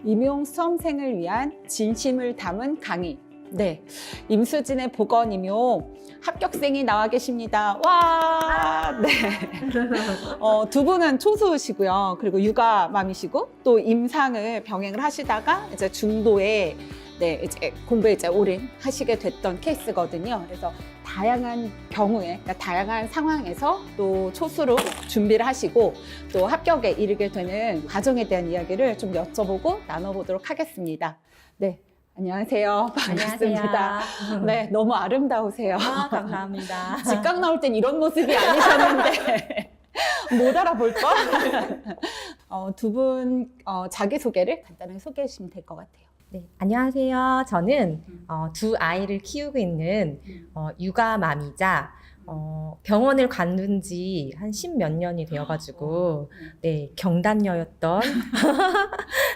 임용 수험생을 위한 진심을 담은 강의. 네, 임수진의 보건 임용 합격생이 나와 계십니다. 와, 네. 두 분은 초수시고요. 그리고 육아맘이시고 또 임상을 병행을 하시다가 이제 중도에 이제 공부에 이제 올인하시게 됐던 케이스거든요. 그래서 다양한 경우에, 그러니까 다양한 상황에서 또 초수로 준비를 하시고 또 합격에 이르게 되는 과정에 대한 이야기를 좀 여쭤보고 나눠보도록 하겠습니다. 네. 안녕하세요. 반갑습니다. 안녕하세요. 네, 너무 아름다우세요. 감사합니다. 직강 나올 땐 이런 모습이 아니셨는데 못 알아볼걸? 두 분 자기소개를 간단하게 소개해 주시면 될 것 같아요. 네, 안녕하세요. 저는 두 아이를 키우고 있는 육아맘이자 병원을 관둔 지 한 10몇 년이 되어가지고 네, 경단녀였던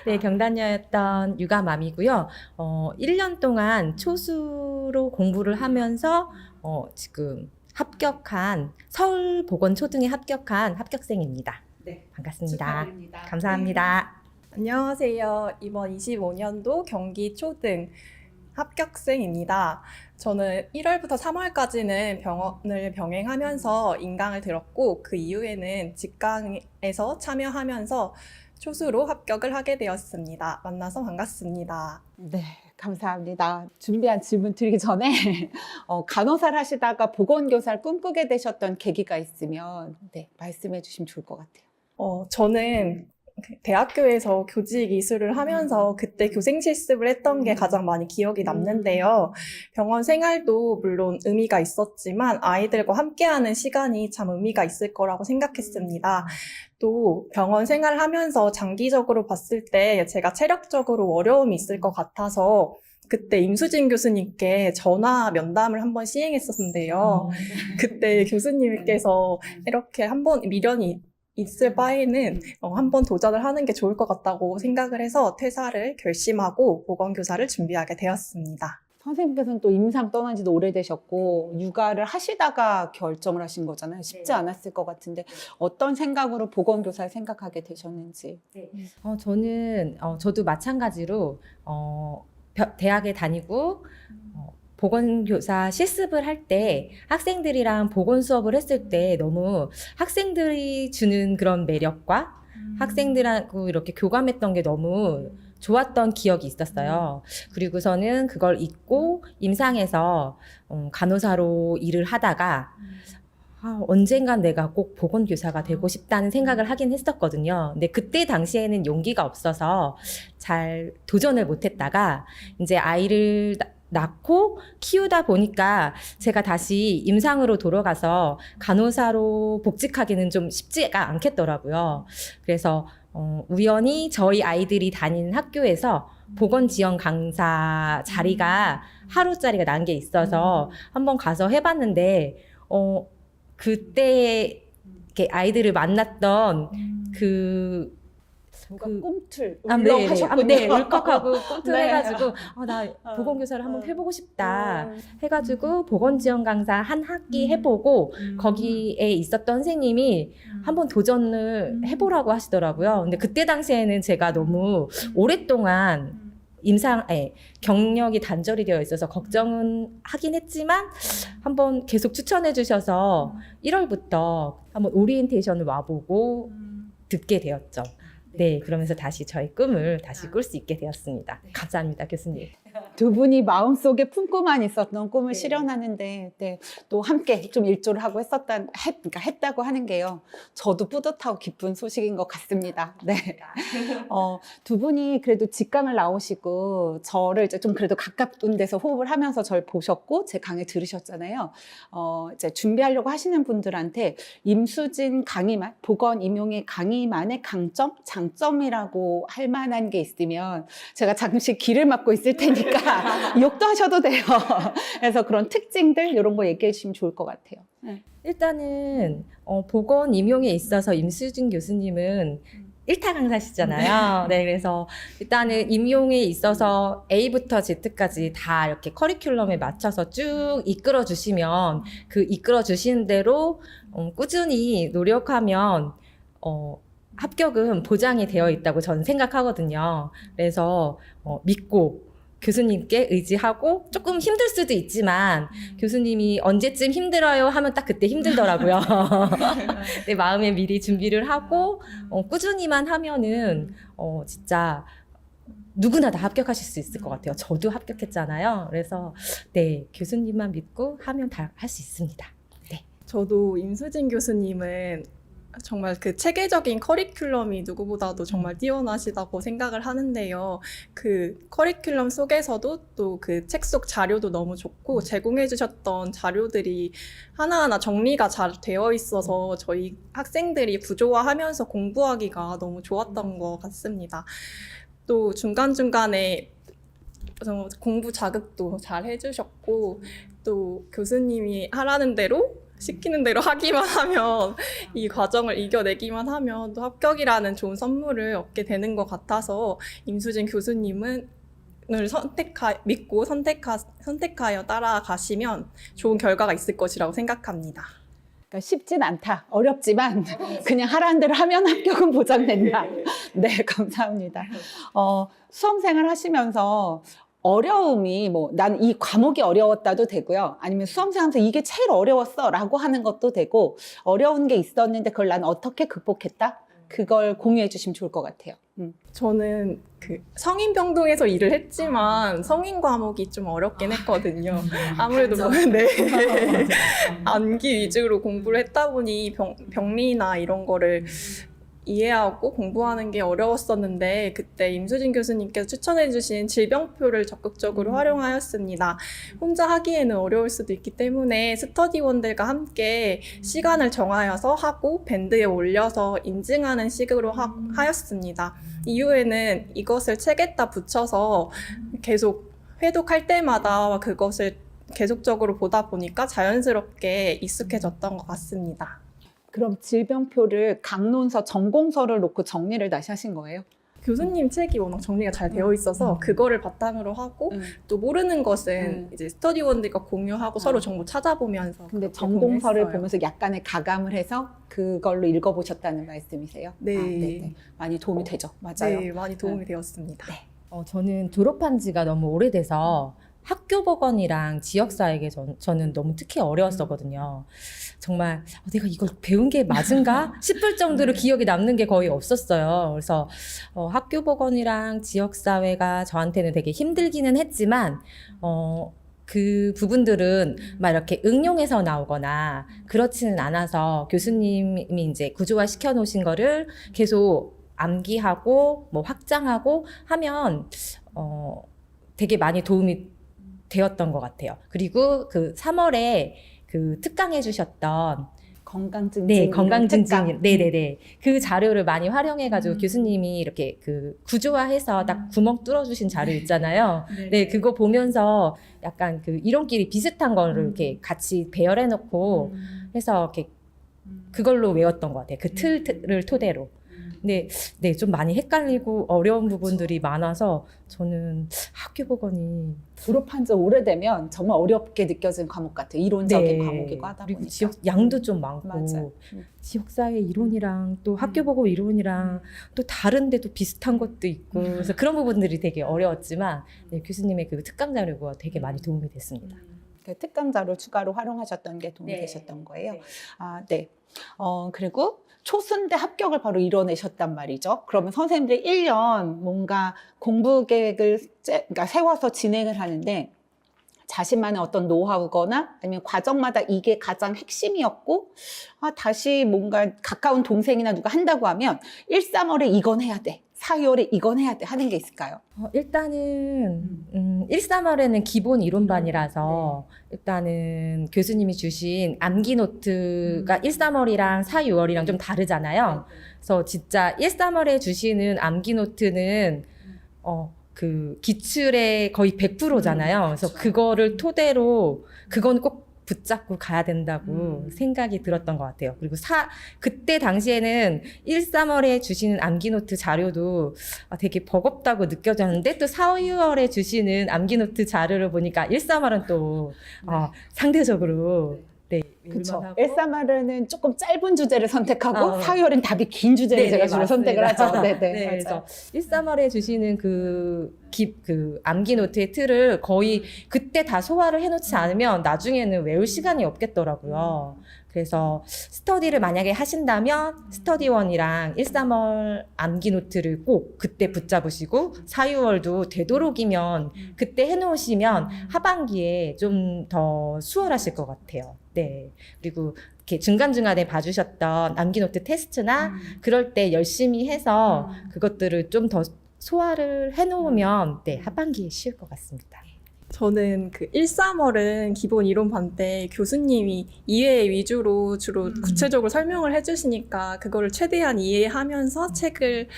네, 경단녀였던 육아맘이고요. 1년 동안 초수로 공부를 하면서 지금 합격한 서울보건초등에 합격한 합격생입니다. 네, 반갑습니다. 축하드립니다. 감사합니다. 안녕하세요. 이번 25년도 경기 초등 합격생입니다. 저는 1월부터 3월까지는 병원을 병행하면서 인강을 들었고 그 이후에는 직강에서 참여하면서 초수로 합격을 하게 되었습니다. 만나서 반갑습니다. 네, 감사합니다. 준비한 질문 드리기 전에 간호사를 하시다가 보건교사를 꿈꾸게 되셨던 계기가 있으면 네, 말씀해 주시면 좋을 것 같아요. 저는 대학교에서 교직 이수를 하면서 그때 교생 실습을 했던 게 가장 많이 기억이 남는데요. 병원 생활도 물론 의미가 있었지만 아이들과 함께하는 시간이 참 의미가 있을 거라고 생각했습니다. 또 병원 생활을 하면서 장기적으로 봤을 때 제가 체력적으로 어려움이 있을 것 같아서 그때 임수진 교수님께 전화 면담을 한번 시행했었는데요. 그때 교수님께서 이렇게 한번 미련이 있을 바에는 한번 도전을 하는 게 좋을 것 같다고 생각을 해서 퇴사를 결심하고 보건교사를 준비하게 되었습니다. 선생님께서는 또 임상 떠난 지도 오래되셨고 육아를 하시다가 결정을 하신 거잖아요. 쉽지 않았을 것 같은데 어떤 생각으로 보건교사를 생각하게 되셨는지. 저도 마찬가지로 대학에 다니고 보건교사 실습을 할 때 학생들이랑 보건 수업을 했을 때 너무 학생들이 주는 그런 매력과 학생들하고 이렇게 교감했던 게 너무 좋았던 기억이 있었어요. 그리고서는 그걸 잊고 임상에서 간호사로 일을 하다가 언젠간 내가 꼭 보건교사가 되고 싶다는 생각을 하긴 했었거든요. 근데 그때 당시에는 용기가 없어서 잘 도전을 못했다가 이제 아이를 낳고 키우다 보니까 제가 다시 임상으로 돌아가서 간호사로 복직하기는 좀 쉽지가 않겠더라고요. 그래서 우연히 저희 아이들이 다니는 학교에서 보건지원 강사 자리가 하루짜리가 난 게 있어서 한번 가서 해봤는데 그때 이렇게 아이들을 만났던 뭔가 꿈틀 네, 울컥하셨군요. 네, 울컥하고 꿈틀해가지고 네. 나 보건교사를 한번 해보고 싶다 해가지고 보건지원 강사 한 학기 해보고 거기에 있었던 선생님이 한번 도전을 해보라고 하시더라고요. 근데 그때 당시에는 제가 너무 오랫동안 경력이 단절이 되어 있어서 걱정은 하긴 했지만 한번 계속 추천해 주셔서 1월부터 한번 오리엔테이션을 와보고 듣게 되었죠. 네, 그러면서 다시 저의 꿈을 다시 꿀 수 있게 되었습니다. 감사합니다, 교수님. 두 분이 마음속에 품고만 있었던 꿈을 실현하는데 또 함께 좀 일조를 하고 그러니까 했다고 하는 게요. 저도 뿌듯하고 기쁜 소식인 것 같습니다. 네. 두 분이 그래도 직강을 나오시고 저를 이제 좀 그래도 가까운 데서 호흡을 하면서 저를 보셨고 제 강의 들으셨잖아요. 이제 준비하려고 하시는 분들한테 임수진 강의만, 보건 임용의 강의만의 강점, 장점이라고 할 만한 게 있으면 제가 잠시 귀를 막고 있을 테니까 욕도 하셔도 돼요. 그래서 그런 특징들 이런 거 얘기해 주시면 좋을 것 같아요. 일단은 보건 임용에 있어서 임수진 교수님은 1타 강사시잖아요. 네, 그래서 일단은 임용에 있어서 A부터 Z까지 다 이렇게 커리큘럼에 맞춰서 쭉 이끌어 주시면 그 이끌어 주시는 대로 꾸준히 노력하면 합격은 보장이 되어 있다고 저는 생각하거든요. 그래서 믿고 교수님께 의지하고 조금 힘들 수도 있지만 교수님이 언제쯤 힘들어요 하면 딱 그때 힘들더라고요. 내 마음에 미리 준비를 하고 꾸준히만 하면은 진짜 누구나 다 합격하실 수 있을 것 같아요. 저도 합격했잖아요. 그래서 네, 교수님만 믿고 하면 다 할 수 있습니다. 네. 저도 임수진 교수님은 정말 그 체계적인 커리큘럼이 누구보다도 정말 뛰어나시다고 생각을 하는데요. 그 커리큘럼 속에서도 또 그 책 속 자료도 너무 좋고 제공해 주셨던 자료들이 하나하나 정리가 잘 되어 있어서 저희 학생들이 구조화하면서 공부하기가 너무 좋았던 것 같습니다. 또 중간중간에 공부 자극도 잘 해주셨고 또 교수님이 하라는 대로 시키는 대로 하기만 하면 이 과정을 이겨내기만 하면 또 합격이라는 좋은 선물을 얻게 되는 것 같아서 임수진 교수님을 믿고 선택하여 따라가시면 좋은 결과가 있을 것이라고 생각합니다. 그러니까 쉽진 않다. 어렵지만 그냥 하라는 대로 하면 합격은 보장된다. 네, 감사합니다. 수험생활 하시면서 어려움이 난 이 과목이 어려웠다도 되고요. 아니면 수험생활하면서 이게 제일 어려웠어 라고 하는 것도 되고 어려운 게 있었는데 그걸 난 어떻게 극복했다? 그걸 공유해 주시면 좋을 것 같아요. 저는 그 성인병동에서 일을 했지만 성인 과목이 좀 어렵긴 했거든요. 아무래도 네. 암기 위주로 공부를 했다 보니 병리나 이런 거를 이해하고 공부하는 게 어려웠었는데 그때 임수진 교수님께서 추천해주신 질병표를 적극적으로 활용하였습니다. 혼자 하기에는 어려울 수도 있기 때문에 스터디원들과 함께 시간을 정하여서 하고 밴드에 올려서 인증하는 식으로 하였습니다. 이후에는 이것을 책에다 붙여서 계속 회독할 때마다 그것을 계속적으로 보다 보니까 자연스럽게 익숙해졌던 것 같습니다. 그럼 질병표를 강론서, 전공서를 놓고 정리를 다시 하신 거예요? 교수님 책이 워낙 정리가 잘 되어 있어서 그거를 바탕으로 하고 또 모르는 것은 이제 스터디원들과 공유하고 서로 정보 찾아보면서 근데 그렇게 전공서를 공유했어요. 보면서 약간의 가감을 해서 그걸로 읽어보셨다는 말씀이세요? 네. 네네. 많이 도움이 되죠. 맞아요. 네, 많이 도움이 되었습니다. 저는 졸업한 지가 너무 오래돼서 학교 보건이랑 지역사회가 저는 너무 특히 어려웠었거든요. 정말 내가 이걸 배운 게 맞은가 싶을 정도로 기억이 남는 게 거의 없었어요. 그래서 학교 보건이랑 지역사회가 저한테는 되게 힘들기는 했지만 그 부분들은 막 이렇게 응용해서 나오거나 그렇지는 않아서 교수님이 이제 구조화 시켜 놓으신 거를 계속 암기하고 뭐 확장하고 하면 되게 많이 도움이 되었던 것 같아요. 그리고 그 3월에 그 특강해 주셨던 건강증진. 네, 건강증진. 특강. 네네네. 그 자료를 많이 활용해가지고 교수님이 이렇게 그 구조화해서 딱 구멍 뚫어주신 자료 있잖아요. 네, 그거 보면서 약간 그 이론끼리 비슷한 거를 이렇게 같이 배열해놓고 해서 이렇게 그걸로 외웠던 것 같아요. 그 틀을 토대로. 근데 네, 좀 많이 헷갈리고 어려운 부분들이 많아서 저는 학교 보건이 졸업한 지 오래되면 정말 어렵게 느껴진 과목 같아요. 이론적인 과목이고 하다 그리고 보니까. 지역 양도 좀 많고 맞아요. 지역사회 이론이랑 또 학교 보건 이론이랑 또 다른데 또 비슷한 것도 있고 그래서 그런 부분들이 되게 어려웠지만 네, 교수님의 그 특강 자료가 되게 많이 도움이 됐습니다. 그 특강 자료 추가로 활용하셨던 게 도움이 네. 되셨던 거예요. 네. 네. 그리고 초순대 합격을 바로 이뤄내셨단 말이죠. 그러면 선생님들이 1년 뭔가 공부 계획을 그러니까 세워서 진행을 하는데 자신만의 어떤 노하우거나 아니면 과정마다 이게 가장 핵심이었고 다시 뭔가 가까운 동생이나 누가 한다고 하면 1, 3월에 이건 해야 돼. 4, 2월에 이건 해야 돼 하는 게 있을까요? 일단은 1, 3월에는 기본 이론반이라서 일단은 교수님이 주신 암기 노트가 1, 3월이랑 4, 6월이랑 좀 다르잖아요. 그래서 진짜 1, 3월에 주시는 암기 노트는 그 기출의 거의 100%잖아요. 그래서 그거를 토대로 그건 꼭 붙잡고 가야 된다고 생각이 들었던 것 같아요. 그리고 그때 당시에는 1, 3월에 주시는 암기노트 자료도 되게 버겁다고 느껴졌는데 또 4, 6월에 주시는 암기노트 자료를 보니까 1, 3월은 또 상대적으로 네, 그렇죠. 외울만 하고. 1,3월에는 조금 짧은 주제를 선택하고 어. 4월은 답이 긴 주제를 네, 제가 네, 주로 맞습니다. 선택을 하죠. 네, 네, 네, 맞아요. 그래서 1,3월에 주시는 그 암기 노트의 틀을 거의 그때 다 소화를 해놓지 않으면 나중에는 외울 시간이 없겠더라고요. 그래서 스터디를 만약에 하신다면 스터디원이랑 1,3월 암기 노트를 꼭 그때 붙잡으시고 4, 6월도 되도록이면 그때 해놓으시면 하반기에 좀 더 수월하실 것 같아요. 네. 그리고 이렇게 중간중간에 봐주셨던 암기 노트 테스트나 그럴 때 열심히 해서 그것들을 좀 더 소화를 해놓으면 네, 하반기에 쉬울 것 같습니다. 저는 그 1, 3월은 기본 이론반 때 교수님이 이해 위주로 주로 구체적으로 설명을 해주시니까 그거를 최대한 이해하면서 책을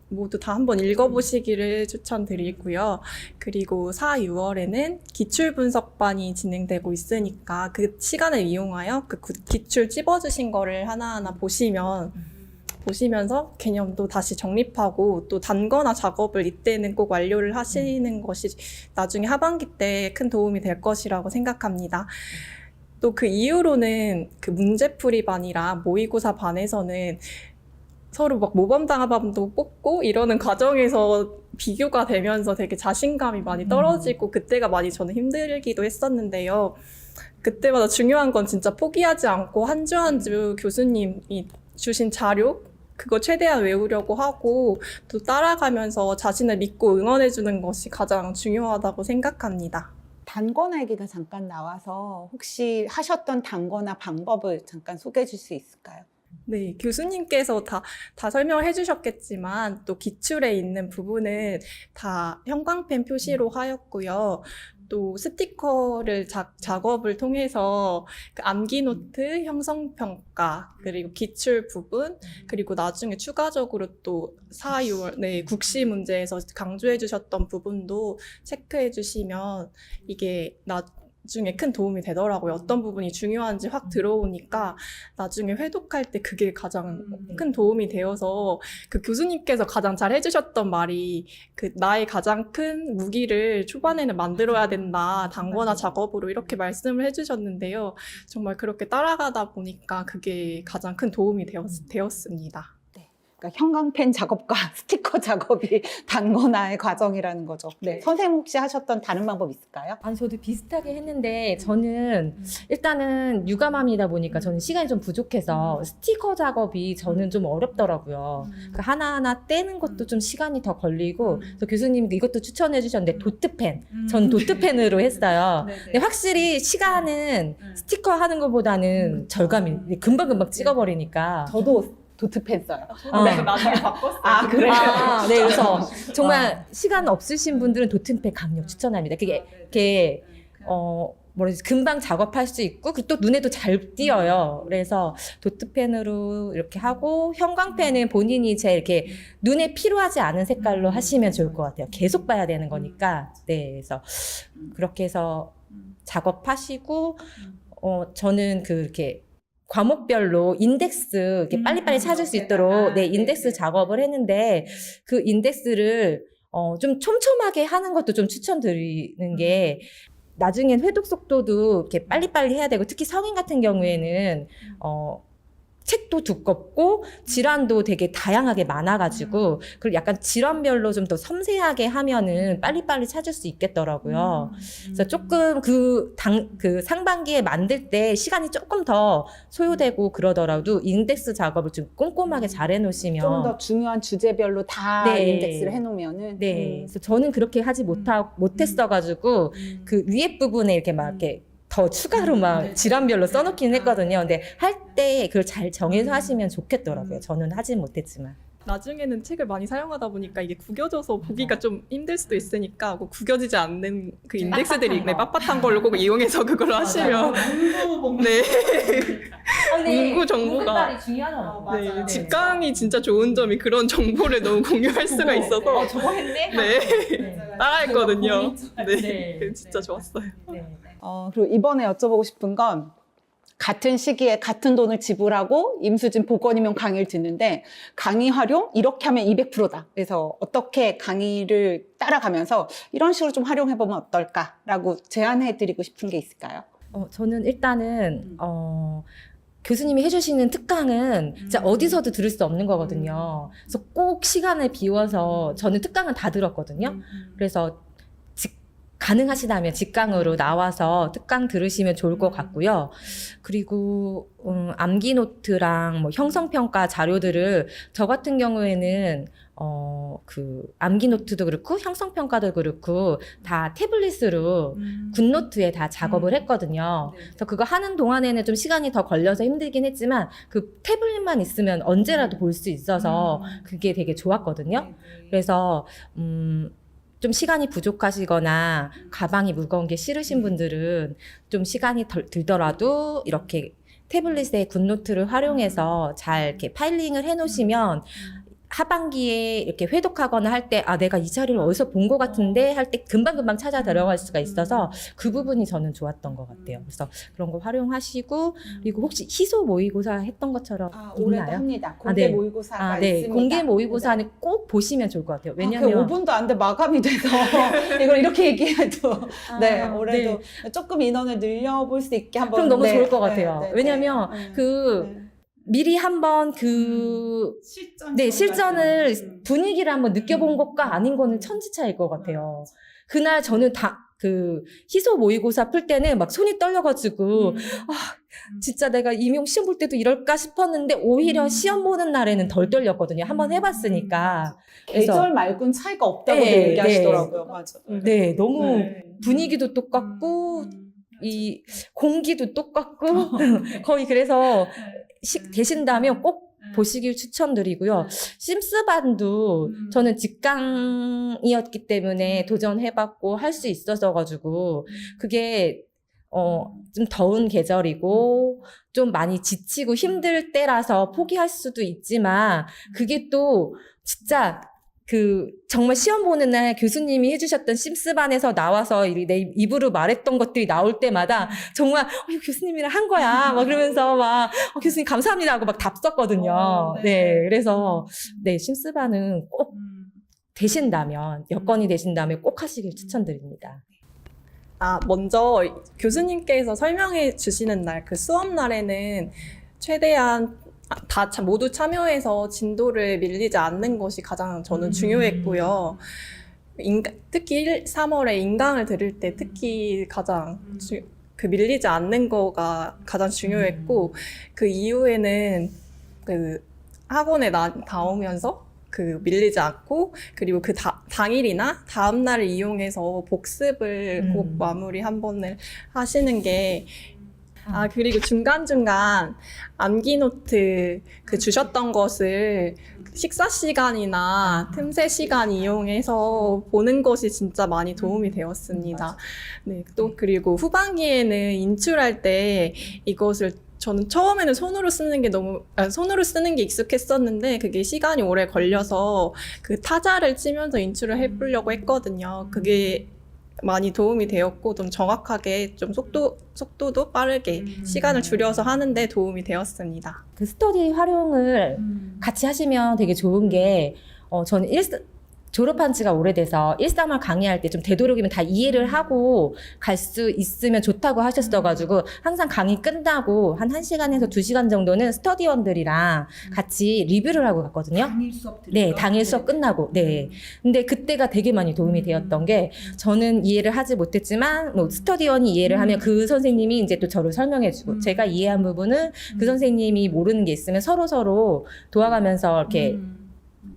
모두 다 한번 읽어보시기를 추천드리고요. 그리고 4, 6월에는 기출 분석반이 진행되고 있으니까 그 시간을 이용하여 그 기출 찝어주신 거를 하나하나 보시면서 개념도 다시 정립하고 또 단거나 작업을 이때는 꼭 완료를 하시는 것이 나중에 하반기 때 큰 도움이 될 것이라고 생각합니다. 또 그 이후로는 그 문제풀이 반이랑 모의고사 반에서는 서로 막 모범답안도 뽑고 이러는 과정에서 비교가 되면서 되게 자신감이 많이 떨어지고 그때가 많이 저는 힘들기도 했었는데요. 그때마다 중요한 건 진짜 포기하지 않고 한 주 한 주 교수님이 주신 자료 그거 최대한 외우려고 하고 또 따라가면서 자신을 믿고 응원해주는 것이 가장 중요하다고 생각합니다. 단거나 얘기가 잠깐 나와서 혹시 하셨던 단거나 방법을 잠깐 소개해 줄 수 있을까요? 네, 교수님께서 다 설명을 해주셨겠지만 또 기출에 있는 부분은 다 형광펜 표시로 하였고요. 또 스티커를 작업을 통해서 그 암기 노트, 형성평가, 그리고 기출 부분, 그리고 나중에 추가적으로 또 4, 6월, 네, 국시 문제에서 강조해 주셨던 부분도 체크해 주시면 이게 나중에 큰 도움이 되더라고요. 어떤 부분이 중요한지 확 들어오니까 나중에 회독할 때 그게 가장 큰 도움이 되어서 그 교수님께서 가장 잘 해주셨던 말이 그 나의 가장 큰 무기를 초반에는 만들어야 된다. 단거나 작업으로 이렇게 말씀을 해주셨는데요. 정말 그렇게 따라가다 보니까 그게 가장 큰 도움이 되었습니다. 그러니까 형광펜 작업과 스티커 작업이 단거나의 과정이라는 거죠. 네. 선생님 혹시 하셨던 다른 방법 있을까요? 아니, 저도 비슷하게 했는데, 저는 일단은 육아맘이다 보니까 저는 시간이 좀 부족해서 스티커 작업이 저는 좀 어렵더라고요. 그 하나하나 떼는 것도 좀 시간이 더 걸리고, 그래서 교수님이 이것도 추천해 주셨는데, 도트펜. 전 도트펜으로 했어요. 근데 확실히 시간은 스티커 하는 것보다는 절감이 금방금방 찍어버리니까. 저도 도트펜 써요. 네. 나중에 바꿨어요. 아, 그래요? 네, 그래서 정말 시간 없으신 분들은 도트펜 강력 추천합니다. 그게 뭐라지 금방 작업할 수 있고 또 눈에도 잘 띄어요. 그래서 도트펜으로 이렇게 하고 형광펜은 본인이 제일 이렇게 눈에 필요하지 않은 색깔로 하시면 좋을 것 같아요. 계속 봐야 되는 거니까. 네, 그래서 그렇게 해서 작업하시고 저는 이렇게 과목별로 인덱스 이렇게 빨리빨리 찾을 수 있도록 네, 인덱스 작업을 했는데 그 인덱스를 좀 촘촘하게 하는 것도 좀 추천드리는 게 나중엔 회독 속도도 이렇게 빨리빨리 해야 되고 특히 성인 같은 경우에는 책도 두껍고 질환도 되게 다양하게 많아가지고 그리고 약간 질환별로 좀 더 섬세하게 하면은 빨리빨리 찾을 수 있겠더라고요. 그래서 조금 그 상반기에 만들 때 시간이 조금 더 소요되고 그러더라도 인덱스 작업을 좀 꼼꼼하게 잘 해놓으시면 좀 더 중요한 주제별로 다 네. 인덱스를 해놓으면은 네, 그래서 저는 그렇게 하지 못했어가지고 그 위에 부분에 이렇게 막 이렇게 더 추가로 막 질환별로 써놓긴 했거든요. 근데 할 때 그걸 잘 정해서 하시면 좋겠더라고요. 저는 하진 못했지만. 나중에는 책을 많이 사용하다 보니까 이게 구겨져서 보기가 좀 힘들 수도 있으니까 그 구겨지지 않는 그 인덱스들이 네, 빳빳한 걸로 꼭 이용해서 그걸로 하시면 네. 문구 정보가 중요하더라고요. 네, 직강이 진짜 좋은 점이 그런 정보를 너무 공유할 수가 있어서 저거 했네? 네. 따라했거든요. 네. 네. 진짜 좋았어요. 네. 그리고 이번에 여쭤보고 싶은 건 같은 시기에 같은 돈을 지불하고 임수진 복권이면 강의를 듣는데 강의 활용 이렇게 하면 200%다. 그래서 어떻게 강의를 따라가면서 이런 식으로 좀 활용해보면 어떨까라고 제안해드리고 싶은 게 있을까요? 저는 일단은 교수님이 해주시는 특강은 진짜 어디서도 들을 수 없는 거거든요. 그래서 꼭 시간을 비워서 저는 특강은 다 들었거든요. 그래서 가능하시다면 직강으로 나와서 특강 들으시면 좋을 것 같고요. 그리고 암기 노트랑 뭐 형성평가 자료들을 저 같은 경우에는 그 암기 노트도 그렇고 형성평가도 그렇고 다 태블릿으로 굿노트에 다 작업을 했거든요. 그래서 그거 하는 동안에는 좀 시간이 더 걸려서 힘들긴 했지만 그 태블릿만 있으면 언제라도 볼 수 있어서 그게 되게 좋았거든요. 그래서 좀 시간이 부족하시거나 가방이 무거운 게 싫으신 분들은 좀 시간이 들더라도 이렇게 태블릿에 굿노트를 활용해서 잘 이렇게 파일링을 해 놓으시면 하반기에 이렇게 회독하거나 할 때 내가 이 자료를 어디서 본 것 같은데 할 때 금방금방 찾아 들어갈 수가 있어서 그 부분이 저는 좋았던 것 같아요. 그래서 그런 거 활용하시고 그리고 혹시 희소 모의고사 했던 것처럼 올해도 있나요? 합니다. 공개 모의고사가 네. 있습니다. 공개 모의고사는 꼭 보시면 좋을 것 같아요. 왜냐하면 그 5분도 안 돼 마감이 돼서 이걸 이렇게 얘기해도 네, 올해도 조금 인원을 늘려볼 수 있게 한번 그럼 너무 좋을 것 같아요. 왜냐하면 그 미리 한번 실전을 분위기를 한번 느껴본 것과 아닌 거는 천지차이일 것 같아요. 그날 저는 희소 모의고사 풀 때는 막 손이 떨려가지고, 진짜 내가 임용 시험 볼 때도 이럴까 싶었는데, 오히려 시험 보는 날에는 덜 떨렸거든요. 한번 해봤으니까. 계절 말고는 차이가 없다고 얘기하시더라고요. 맞아. 네, 너무 분위기도 똑같고, 이 공기도 똑같고, 거의 그래서, 되신다면 꼭 보시길 추천드리고요. 심스반도 저는 직강이었기 때문에 도전해봤고 할 수 있어서 그게 좀 더운 계절이고 좀 많이 지치고 힘들 때라서 포기할 수도 있지만 그게 또 진짜 정말 시험 보는 날 교수님이 해주셨던 심스반에서 나와서 내 입으로 말했던 것들이 나올 때마다 정말 교수님이랑 한 거야 막 그러면서 막 교수님 감사합니다 하고 막 답 썼거든요. 네, 그래서 심스반은 꼭 되신다면 여건이 되신다면 꼭 하시길 추천드립니다. 먼저 교수님께서 설명해 주시는 날, 그 수업 날에는 최대한 모두 참여해서 진도를 밀리지 않는 것이 가장 저는 중요했고요. 특히 3월에 인강을 들을 때 특히 가장 밀리지 않는 거가 가장 중요했고, 그 이후에는 학원에 나오면서 밀리지 않고, 그리고 당일이나 다음날을 이용해서 복습을 꼭 마무리 한 번을 하시는 게, 그리고 중간중간 암기노트 주셨던 것을 식사 시간이나 틈새 시간 이용해서 보는 것이 진짜 많이 도움이 되었습니다. 네, 또 그리고 후반기에는 인출할 때 이것을 저는 처음에는 손으로 쓰는 게 익숙했었는데 그게 시간이 오래 걸려서 타자를 치면서 인출을 해보려고 했거든요. 그게 많이 도움이 되었고 좀 정확하게 좀 속도도 빠르게 시간을 줄여서 하는데 도움이 되었습니다. 스터디 활용을 같이 하시면 되게 좋은 게 저는 졸업한 지가 오래돼서 1~3월 강의할 때 좀 되도록이면 다 이해를 하고 갈 수 있으면 좋다고 하셨어가지고 항상 강의 끝나고 한 1시간에서 2시간 정도는 스터디원들이랑 같이 리뷰를 하고 갔거든요. 당일 수업 들으러? 네, 당일 수업 끝나고. 네. 근데 그때가 되게 많이 도움이 되었던 게 저는 이해를 하지 못했지만 스터디원이 이해를 하면 그 선생님이 이제 또 저를 설명해주고 제가 이해한 부분은 그 선생님이 모르는 게 있으면 서로 도와가면서 이렇게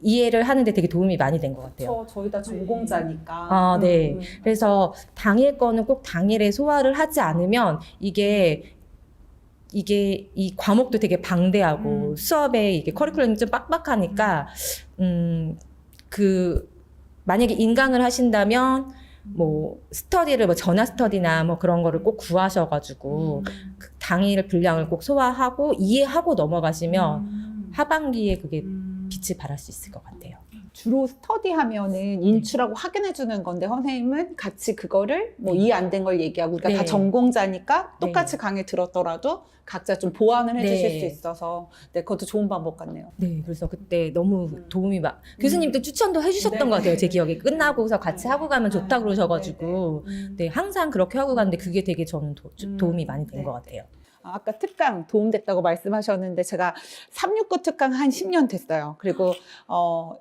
이해를 하는데 되게 도움이 많이 된 것 같아요. 저희 다 전공자니까. 네. 그래서 당일 거는 꼭 당일에 소화를 하지 않으면 이게 이 과목도 되게 방대하고 수업에 이게 커리큘럼이 좀 빡빡하니까 만약에 인강을 하신다면 뭐 스터디를 전화 스터디나 뭐 그런 거를 꼭 구하셔가지고 당일 분량을 꼭 소화하고 이해하고 넘어가시면 하반기에 그게 빛을 발할 수 있을 것 같아요. 주로 스터디하면은 인출하고 확인해 주는 건데 선생님은 같이 그거를 뭐 이해 안 된 걸 얘기하고 우리가 다 네. 전공자니까 똑같이 네. 강의 들었더라도 각자 좀 보완을 해주실 네. 수 있어서 네, 그것도 좋은 방법 같네요. 네, 그래서 그때 너무 도움이 막 교수님도 추천도 해주셨던 네. 것 같아요. 제 기억에 끝나고서 같이 하고 가면 좋다 그러셔가지고 네, 항상 그렇게 하고 갔는데 그게 되게 저는 도움이 많이 된 것 같아요. 아까 특강 도움됐다고 말씀하셨는데 제가 369 특강 한 10년 됐어요. 그리고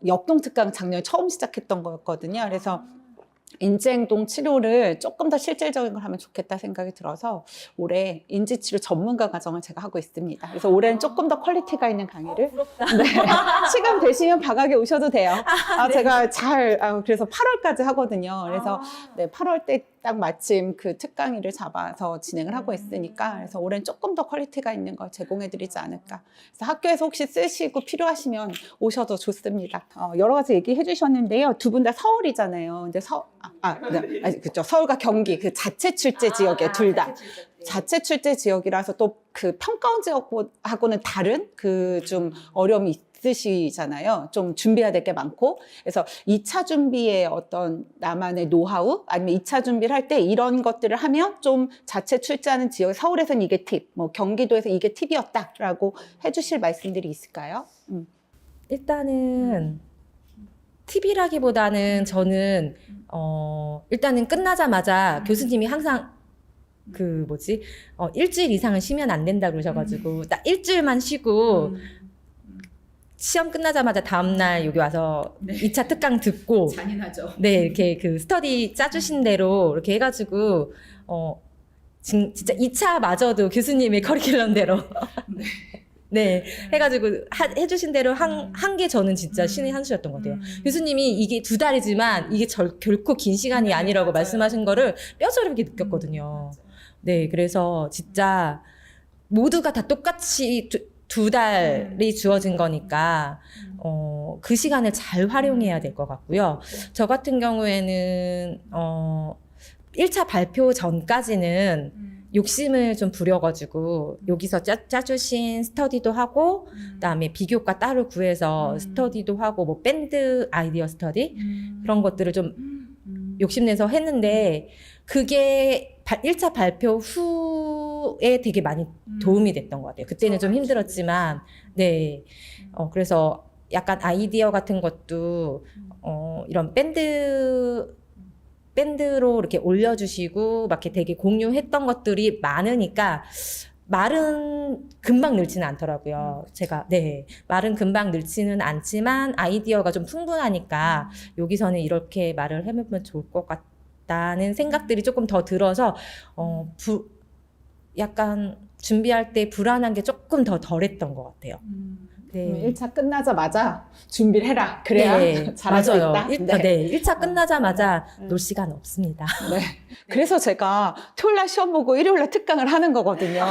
역동 특강 작년에 처음 시작했던 거였거든요. 그래서 인지행동 치료를 조금 더 실질적인 걸 하면 좋겠다 생각이 들어서 올해 인지치료 전문가 과정을 제가 하고 있습니다. 그래서 올해는 조금 더 퀄리티가 있는 강의를 네. 시간 되시면 박악에 오셔도 돼요. 제가 그래서 8월까지 하거든요. 그래서 네, 8월 때 딱 마침 그 특강일을 잡아서 진행을 하고 있으니까 그래서 올해는 조금 더 퀄리티가 있는 걸 제공해드리지 않을까. 그래서 학교에서 혹시 쓰시고 필요하시면 오셔도 좋습니다. 여러 가지 얘기해 주셨는데요. 두 분 다 서울이잖아요. 근데 그렇죠. 서울과 경기 그 자체 출제 지역에 둘 다. 자체 출제 지역이라서 또 그 평가원 지역하고는 다른 그 좀 어려움이 있으시잖아요. 좀 준비해야 될 게 많고. 그래서 2차 준비에 어떤 나만의 노하우 아니면 2차 준비를 할 때 이런 것들을 하면 좀 자체 출제하는 지역, 서울에서는 이게 팁, 뭐 경기도에서 이게 팁이었다라고 해주실 말씀들이 있을까요? 일단은 팁이라기보다는 저는 일단은 끝나자마자 교수님이 항상 일주일 이상은 쉬면 안 된다 그러셔가지고 딱 일주일만 쉬고 시험 끝나자마자 다음날 여기 와서 2차 특강 듣고 잔인하죠. 네, 이렇게 그 스터디 짜주신 대로 이렇게 해가지고 진짜 2차마저도 교수님의 커리큘럼대로 네, 해가지고 해주신 대로 한 게 저는 진짜 신의 한 수였던 것 같아요. 교수님이 이게 2달이지만 이게 결코 긴 시간이 아니라고 말씀하신 거를 뼈저리게 느꼈거든요. 네, 그래서 진짜 모두가 다 똑같이 두 달이 주어진 거니까 그 시간을 잘 활용해야 될 것 같고요. 저 같은 경우에는 1차 발표 전까지는 욕심을 좀 부려가지고 여기서 짜주신 스터디도 하고 그다음에 비교과 따로 구해서 스터디도 하고 뭐 밴드 아이디어 스터디 그런 것들을 좀 욕심내서 했는데 그게 1차 발표 후에 되게 많이 도움이 됐던 것 같아요. 그때는 좀 힘들었지만 네, 그래서 약간 아이디어 같은 것도 이런 밴드로 이렇게 올려주시고 막 이렇게 되게 공유했던 것들이 많으니까 말은 금방 늘지는 않더라고요. 제가 네, 말은 금방 늘지는 않지만 아이디어가 좀 풍부하니까 여기서는 이렇게 말을 해보면 좋을 것 같다는 생각들이 조금 더 들어서 약간 준비할 때 불안한 게 조금 더 덜했던 것 같아요. 네. 1차 끝나자마자 준비를 해라. 그래야 네, 잘할 수 맞아요. 있다. 네, 1차 끝나자마자 놀 시간 없습니다. 네. 그래서 제가 토요일날 시험 보고 일요일날 특강을 하는 거거든요.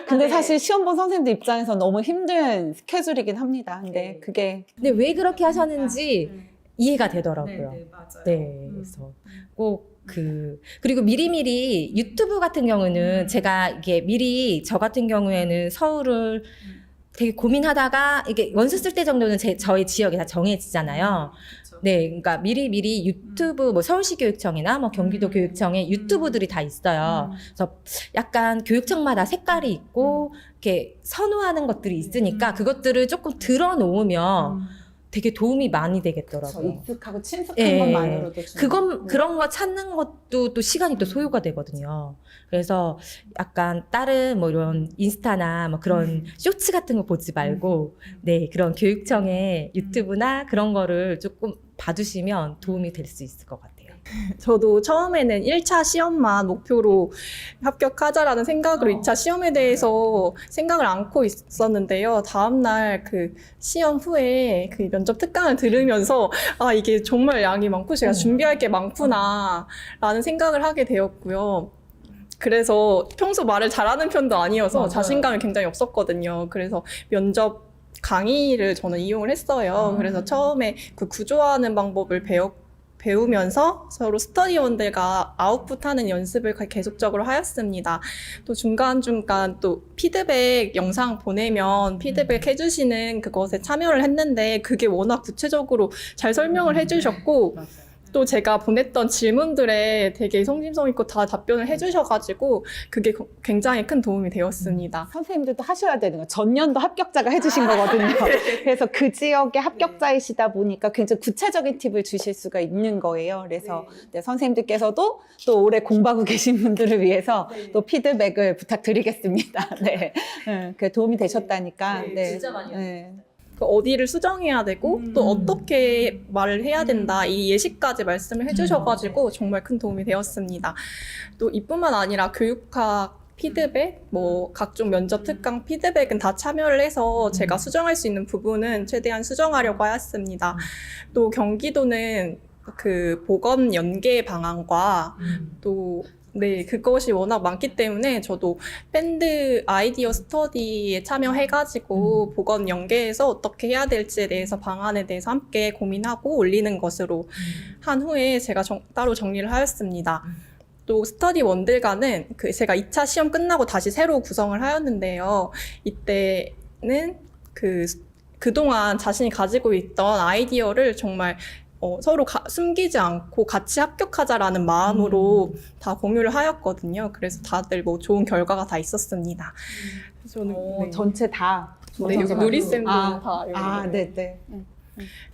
근데 사실 시험 본 선생님들 입장에서 너무 힘든 스케줄이긴 합니다. 근데 그게 근데 왜 그렇게 하셨는지 이해가 되더라고요. 맞아요. 네, 그래서 꼭 그리고 미리미리 유튜브 같은 경우는 제가 이게 미리 저 같은 경우에는 서울을 되게 고민하다가 이게 원서 쓸 때 정도는 저희 지역이 다 정해지잖아요. 네, 그러니까 미리 유튜브 뭐 서울시 교육청이나 뭐 경기도 교육청에 유튜브들이 다 있어요. 그래서 약간 교육청마다 색깔이 있고 이렇게 선호하는 것들이 있으니까 그것들을 조금 들어놓으면 되게 도움이 많이 되겠더라고요. 익숙하고 친숙한 예, 것만으로도 그런 거 찾는 것도 또 시간이 또 소요가 되거든요. 그래서 약간 다른 뭐 이런 인스타나 뭐 그런 쇼츠 같은 거 보지 말고 네, 그런 교육청의 유튜브나 그런 거를 조금 봐두시면 도움이 될 수 있을 것 같아요. 저도 처음에는 1차 시험만 목표로 합격하자라는 생각으로 2차 시험에 대해서 생각을 않고 있었는데요. 다음날 그 시험 후에 그 면접 특강을 들으면서 이게 정말 양이 많고 제가 준비할 게 많구나 라는 생각을 하게 되었고요. 그래서 평소 말을 잘하는 편도 아니어서 맞아요. 자신감이 굉장히 없었거든요. 그래서 면접 강의를 저는 이용을 했어요. 그래서 처음에 그 구조화하는 방법을 배웠고 배우면서 서로 스터디원들과 아웃풋하는 연습을 계속적으로 하였습니다. 또 중간중간 또 피드백 영상 보내면 피드백 해주시는 그것에 참여를 했는데 그게 워낙 구체적으로 잘 설명을 해주셨고 또 제가 보냈던 질문들에 되게 성심성 있고 다 답변을 해주셔가지고 그게 굉장히 큰 도움이 되었습니다. 선생님들도 하셔야 되는 거예요. 전년도 합격자가 해주신 거거든요. 그래서 그 지역의 합격자이시다 보니까 굉장히 구체적인 팁을 주실 수가 있는 거예요. 그래서 네, 선생님들께서도 또 오래 공부하고 계신 분들을 위해서 또 피드백을 부탁드리겠습니다. 네, 그 도움이 되셨다니까. 네, 많이 네. 그 어디를 수정해야 되고 또 어떻게 말을 해야 된다 이 예시까지 말씀을 해주셔가지고 정말 큰 도움이 되었습니다. 또 이뿐만 아니라 교육학 피드백, 뭐 각종 면접 특강 피드백은 다 참여를 해서 제가 수정할 수 있는 부분은 최대한 수정하려고 하였습니다. 또 경기도는 그 보건 연계 방안과 또 네, 그것이 워낙 많기 때문에 저도 밴드 아이디어 스터디에 참여해가지고 보건 연계해서 어떻게 해야 될지에 대해서 방안에 대해서 함께 고민하고 올리는 것으로 한 후에 제가 따로 정리를 하였습니다. 또 스터디 원들과는 제가 2차 시험 끝나고 다시 새로 구성을 하였는데요. 이때는 그동안 자신이 가지고 있던 아이디어를 정말 서로 숨기지 않고 같이 합격하자라는 마음으로 다 공유를 하였거든요. 그래서 다들 뭐 좋은 결과가 다 있었습니다. 저는 네. 전체 다. 네, 여기 누리쌤도 네, 네.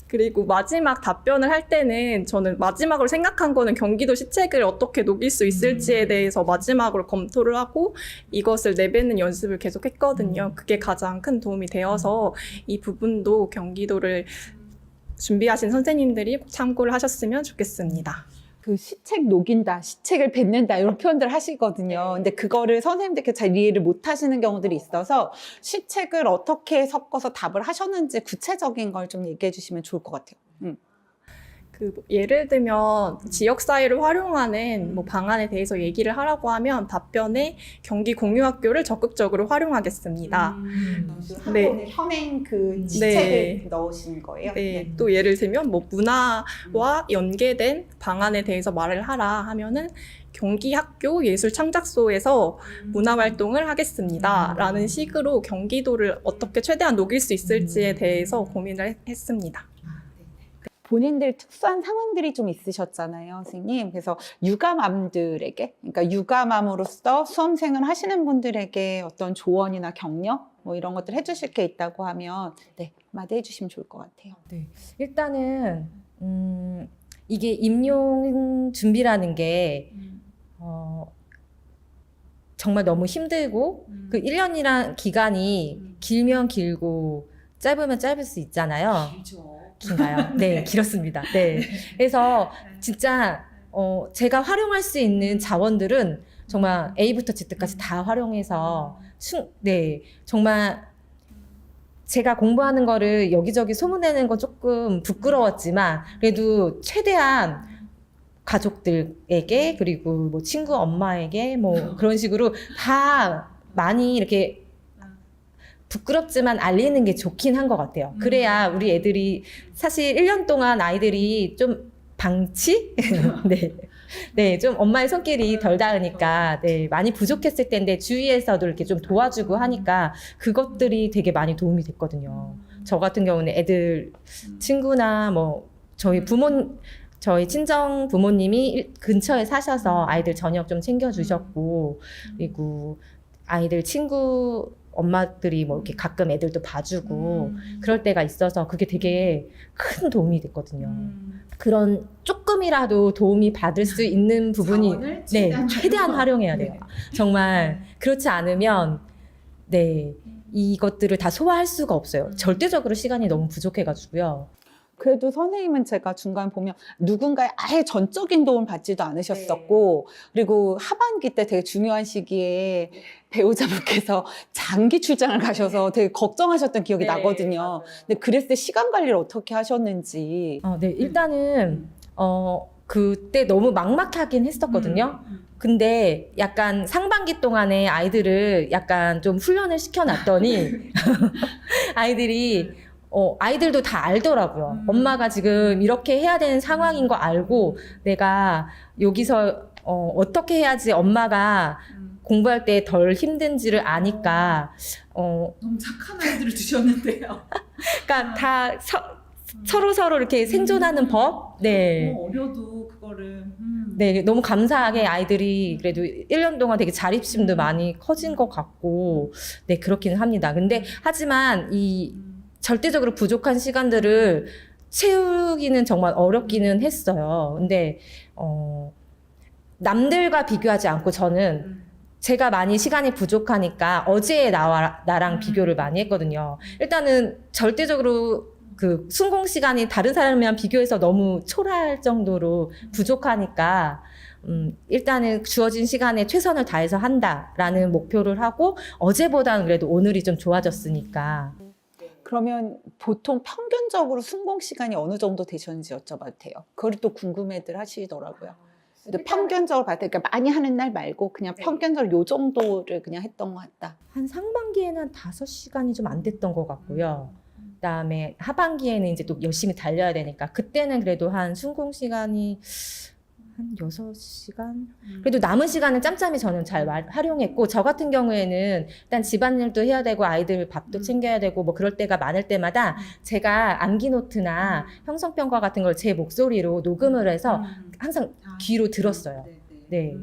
그리고 마지막 답변을 할 때는 저는 마지막으로 생각한 거는 경기도 시책을 어떻게 녹일 수 있을지에 대해서 마지막으로 검토를 하고 이것을 내뱉는 연습을 계속 했거든요. 그게 가장 큰 도움이 되어서 이 부분도 경기도를 준비하신 선생님들이 참고를 하셨으면 좋겠습니다. 그 시책 녹인다, 시책을 뱉는다 이런 표현들 하시거든요. 근데 그거를 선생님들께 잘 이해를 못 하시는 경우들이 있어서 시책을 어떻게 섞어서 답을 하셨는지 구체적인 걸 좀 얘기해 주시면 좋을 것 같아요. 예를 들면 지역사회를 활용하는 뭐 방안에 대해서 얘기를 하라고 하면 답변에 경기 공유학교를 적극적으로 활용하겠습니다. 네. 현행 그 시책을 넣으시는 거예요? 네. 또 예를 들면 뭐 문화와 연계된 방안에 대해서 말을 하라 하면은 경기학교 예술창작소에서 문화활동을 하겠습니다. 라는 식으로 경기도를 어떻게 최대한 녹일 수 있을지에 대해서 고민을 했습니다. 본인들 특수한 상황들이 좀 있으셨잖아요, 선생님. 그래서 유감암들에게, 그러니까 유감암으로서 수험생을 하시는 분들에게 어떤 조언이나 격려, 뭐 이런 것들 해주실 게 있다고 하면, 네, 한마디 해주시면 좋을 것 같아요. 네. 일단은, 이게 임용 준비라는 게, 정말 너무 힘들고, 그 1년이란 기간이 길면 길고, 짧으면 짧을 수 있잖아요. 긴가요? 네, 길었습니다. 네. 그래서 진짜 제가 활용할 수 있는 자원들은 정말 A부터 Z까지 다 활용해서 네, 정말 제가 공부하는 거를 여기저기 소문내는 건 조금 부끄러웠지만 그래도 최대한 가족들에게 그리고 뭐 친구 엄마에게 뭐 그런 식으로 다 많이 이렇게 부끄럽지만 알리는 게 좋긴 한 것 같아요. 그래야 우리 애들이 사실 1년 동안 아이들이 좀 방치? 네. 네, 좀 엄마의 손길이 덜 닿으니까, 네, 많이 부족했을 텐데 주위에서도 이렇게 좀 도와주고 하니까 그것들이 되게 많이 도움이 됐거든요. 저 같은 경우는 애들, 친구나 뭐, 저희 친정 부모님이 근처에 사셔서 아이들 저녁 좀 챙겨주셨고, 그리고 아이들 친구, 엄마들이 뭐 이렇게 가끔 애들도 봐주고 그럴 때가 있어서 그게 되게 큰 도움이 됐거든요. 그런 조금이라도 도움이 받을 수 있는 부분이 네, 최대한 활용해야 돼요. 정말 그렇지 않으면 네, 이것들을 다 소화할 수가 없어요. 절대적으로 시간이 너무 부족해가지고요. 그래도 선생님은 제가 중간 보면 누군가의 아예 전적인 도움을 받지도 않으셨었고 그리고 하반기 때 되게 중요한 시기에 배우자분께서 장기 출장을 가셔서 되게 걱정하셨던 기억이 나거든요. 근데 그랬을 때 시간 관리를 어떻게 하셨는지. 네, 일단은 그때 너무 막막하긴 했었거든요. 근데 약간 상반기 동안에 아이들을 약간 좀 훈련을 시켜놨더니 아이들이 아이들도 다 알더라고요. 엄마가 지금 이렇게 해야 되는 상황인 거 알고 내가 여기서 어떻게 해야지 엄마가 공부할 때 덜 힘든지를 아니까 너무 착한 아이들을 두셨는데요. 그러니까 다 서로 이렇게 생존하는 법? 네. 어려도 그거를. 네, 너무 감사하게 아이들이 그래도 1년 동안 되게 자립심도 많이 커진 것 같고, 네, 그렇기는 합니다. 근데 하지만 이 절대적으로 부족한 시간들을 채우기는 정말 어렵기는 했어요. 근데, 남들과 비교하지 않고 저는 제가 많이 시간이 부족하니까 어제의 나랑 비교를 많이 했거든요. 일단은 절대적으로 그 순공 시간이 다른 사람이랑 비교해서 너무 초라할 정도로 부족하니까 일단은 주어진 시간에 최선을 다해서 한다라는 목표를 하고 어제보다는 그래도 오늘이 좀 좋아졌으니까. 그러면 보통 평균적으로 순공 시간이 어느 정도 되셨는지 여쭤봐도 돼요. 그걸 또 궁금해들 하시더라고요. 근데 평균적으로 봤을 때 그러니까 많이 하는 날 말고 그냥 평균적으로 요 정도를 그냥 했던 것 같다. 한 상반기에는 한 5시간이 좀 안 됐던 것 같고요. 그다음에 하반기에는 이제 또 열심히 달려야 되니까 그때는 그래도 한 순공 시간이 한 6시간? 그래도 남은 시간은 짬짬이 저는 잘 활용했고 저 같은 경우에는 일단 집안일도 해야 되고 아이들 밥도 챙겨야 되고 뭐 그럴 때가 많을 때마다 제가 암기 노트나 형성평가 같은 걸 제 목소리로 녹음을 해서 항상 귀로 들었어요. 네.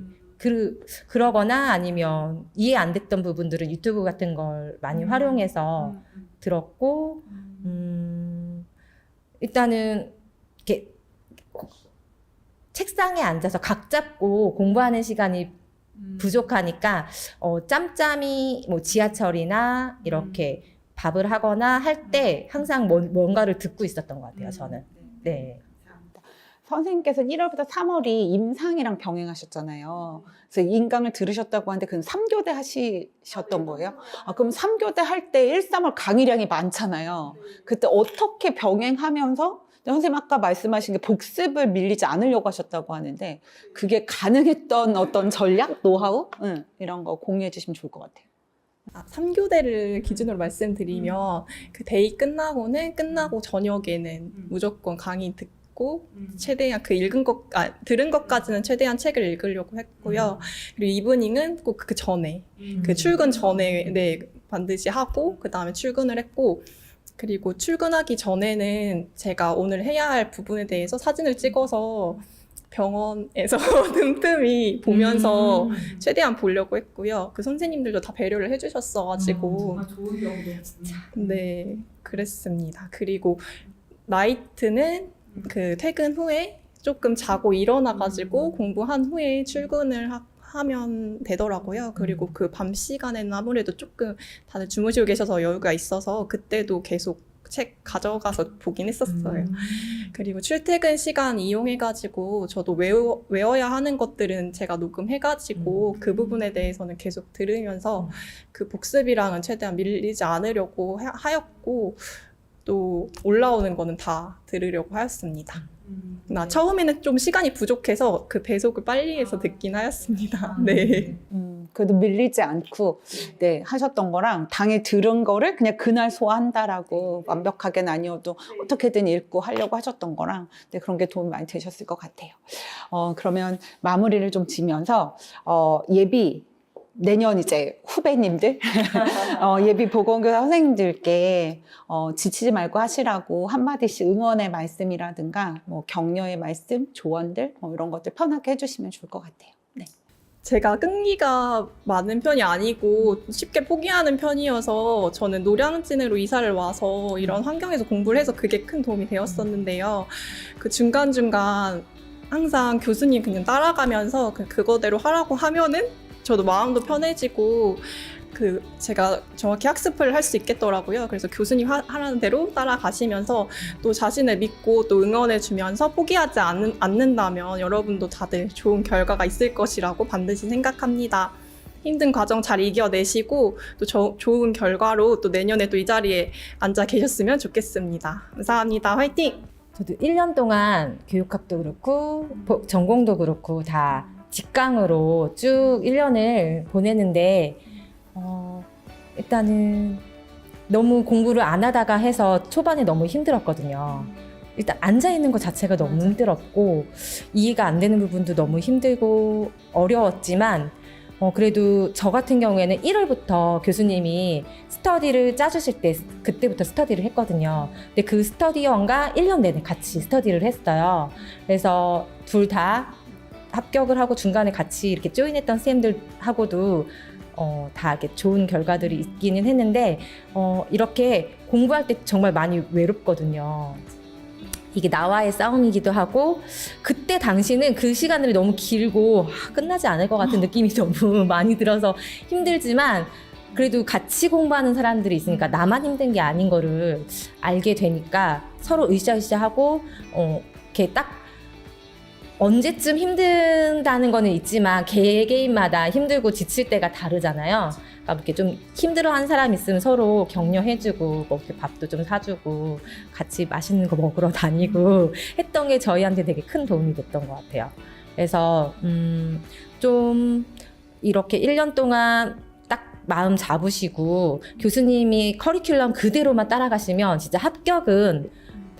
그러거나 아니면 이해 안 됐던 부분들은 유튜브 같은 걸 많이 활용해서 들었고, 일단은 이렇게 책상에 앉아서 각 잡고 공부하는 시간이 부족하니까 짬짬이 뭐 지하철이나 이렇게 밥을 하거나 할 때 항상 뭔가를 듣고 있었던 것 같아요. 저는. 네. 선생님께서 1월부터 3월이 임상이랑 병행하셨잖아요. 그래서 인강을 들으셨다고 하는데 그건 3교대 하셨던 거예요? 그럼 3교대 할 때 1, 3월 강의량이 많잖아요. 그때 어떻게 병행하면서 선생님 아까 말씀하신 게 복습을 밀리지 않으려고 하셨다고 하는데 그게 가능했던 어떤 전략, 노하우? 이런 거 공유해 주시면 좋을 것 같아요. 3교대를 기준으로 말씀드리면 그 데이 끝나고 저녁에는 무조건 강의 듣고 최대한 들은 것까지는 최대한 책을 읽으려고 했고요. 그리고 이브닝은 꼭 그 전에, 그 출근 전에 반드시 하고 그 다음에 출근을 했고 그리고 출근하기 전에는 제가 오늘 해야 할 부분에 대해서 사진을 찍어서 병원에서 틈틈이 보면서 최대한 보려고 했고요. 그 선생님들도 다 배려를 해주셨어가지고. 좋은 경우도 진짜. 네, 그랬습니다. 그리고 나이트는 그 퇴근 후에 조금 자고 일어나가지고 공부한 후에 출근을 하면 되더라고요. 그리고 그 밤 시간에는 아무래도 조금 다들 주무시고 계셔서 여유가 있어서 그때도 계속 책 가져가서 보긴 했었어요. 그리고 출퇴근 시간 이용해가지고 저도 외워야 하는 것들은 제가 녹음해가지고 그 부분에 대해서는 계속 들으면서 그 복습이랑은 최대한 밀리지 않으려고 하였고 또 올라오는 거는 다 들으려고 하였습니다. 나 처음에는 좀 시간이 부족해서 그 배속을 빨리 해서 듣긴 하였습니다. 네. 그래도 밀리지 않고 하셨던 거랑 당일 들은 거를 그냥 그날 소화한다라고 완벽하게는 아니어도 어떻게든 읽고 하려고 하셨던 거랑 그런 게 도움이 많이 되셨을 것 같아요. 그러면 마무리를 좀 지면서 예비 내년 이제 후배님들 예비 보건교사 선생님들께 지치지 말고 하시라고 한마디씩 응원의 말씀이라든가 뭐 격려의 말씀, 조언들 이런 것들 편하게 해주시면 좋을 것 같아요. 네. 제가 끈기가 많은 편이 아니고 쉽게 포기하는 편이어서 저는 노량진으로 이사를 와서 이런 환경에서 공부를 해서 그게 큰 도움이 되었었는데요. 그 중간중간 항상 교수님 그냥 따라가면서 그거대로 하라고 하면은 저도 마음도 편해지고 제가 정확히 학습을 할 수 있겠더라고요. 그래서 교수님 하라는 대로 따라가시면서 또 자신을 믿고 또 응원해주면서 포기하지 않는다면 여러분도 다들 좋은 결과가 있을 것이라고 반드시 생각합니다. 힘든 과정 잘 이겨내시고 또 좋은 결과로 또 내년에 또 이 자리에 앉아 계셨으면 좋겠습니다. 감사합니다. 화이팅! 저도 1년 동안 교육학도 그렇고 전공도 그렇고 다 직강으로 쭉 1년을 보내는데 일단은 너무 공부를 안 하다가 해서 초반에 너무 힘들었거든요. 일단 앉아있는 것 자체가 너무 힘들었고, 이해가 안 되는 부분도 너무 힘들고 어려웠지만, 그래도 저 같은 경우에는 1월부터 교수님이 스터디를 짜주실 때 그때부터 스터디를 했거든요. 근데 그 스터디원과 1년 내내 같이 스터디를 했어요. 그래서 둘 다 합격을 하고 중간에 같이 이렇게 조인했던 쌤들하고도 다 이렇게 좋은 결과들이 있기는 했는데, 이렇게 공부할 때 정말 많이 외롭거든요. 이게 나와의 싸움이기도 하고, 그때 당시는 그 시간들이 너무 길고 끝나지 않을 것 같은 느낌이 너무 많이 들어서 힘들지만, 그래도 같이 공부하는 사람들이 있으니까 나만 힘든 게 아닌 거를 알게 되니까 서로 으쌰으쌰하고 이렇게 딱 언제쯤 힘든다는 거는 있지만 개개인마다 힘들고 지칠 때가 다르잖아요. 그러니까 이렇게 좀 힘들어하는 사람 있으면 서로 격려해주고 뭐 이렇게 밥도 좀 사주고 같이 맛있는 거 먹으러 다니고 했던 게 저희한테 되게 큰 도움이 됐던 것 같아요. 그래서 좀 이렇게 1년 동안 딱 마음 잡으시고 교수님이 커리큘럼 그대로만 따라가시면 진짜 합격은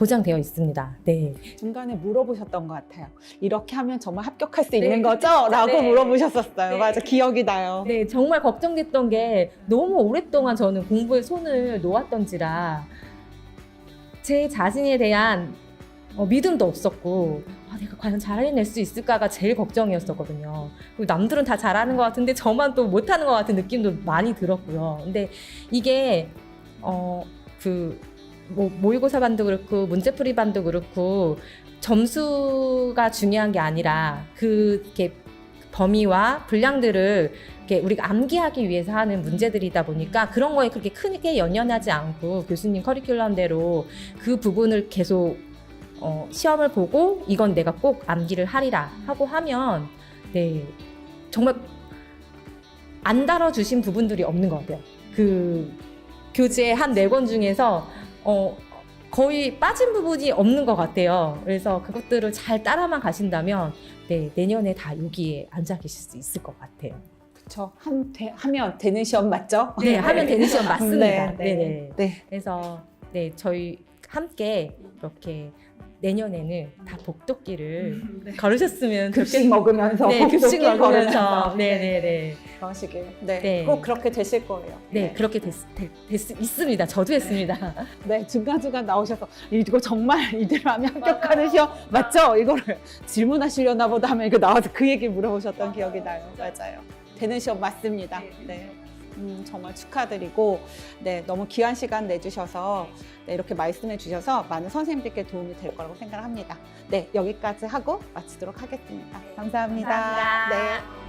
보장되어 있습니다. 네. 중간에 물어보셨던 것 같아요. 이렇게 하면 정말 합격할 수 네. 있는 거죠? 라고 네. 물어보셨었어요. 네. 맞아, 기억이 나요. 네, 정말 걱정됐던 게 너무 오랫동안 저는 공부에 손을 놓았던지라 제 자신에 대한 믿음도 없었고 내가 과연 잘 해낼 수 있을까가 제일 걱정이었었거든요. 그리고 남들은 다 잘하는 것 같은데 저만 또 못하는 것 같은 느낌도 많이 들었고요. 근데 이게 모의고사 반도 그렇고 문제풀이 반도 그렇고 점수가 중요한 게 아니라 이렇게 범위와 분량들을 이렇게 우리가 암기하기 위해서 하는 문제들이다 보니까 그런 거에 그렇게 크게 연연하지 않고 교수님 커리큘럼대로 그 부분을 계속 시험을 보고 이건 내가 꼭 암기를 하리라 하고 하면 네 정말 안 다뤄주신 부분들이 없는 것 같아요. 그 교재 한 4권 중에서 거의 빠진 부분이 없는 것 같아요. 그래서 그것들을 잘 따라만 가신다면 네, 내년에 다 여기에 앉아 계실 수 있을 것 같아요. 그렇죠. 하면 되는 시험 맞죠? 네, 하면 되는 시험 맞습니다. 네, 네, 네. 네. 네. 그래서 네, 저희 함께 이렇게 내년에는 다 복도길을 걸으셨으면 급식 좋겠... 먹으면서 네, 급식 복도길 먹으면서 걸으면서. 네, 네, 네. 그러시길. 네. 네. 꼭 그렇게 되실 거예요. 네, 그렇게 있습니다. 저도 했습니다. 네, 중간중간 나오셔서 이거 정말 이대로 하면 합격하는 시험 맞죠? 이거를 질문하시려나 보다 하면 이거 나와서 그 얘기 물어보셨던 기억이 나요. 맞아요. 되는 시험 맞습니다. 네. 정말 축하드리고 네, 너무 귀한 시간 내주셔서 네, 이렇게 말씀해 주셔서 많은 선생님들께 도움이 될 거라고 생각합니다. 네, 여기까지 하고 마치도록 하겠습니다. 감사합니다. 감사합니다. 네.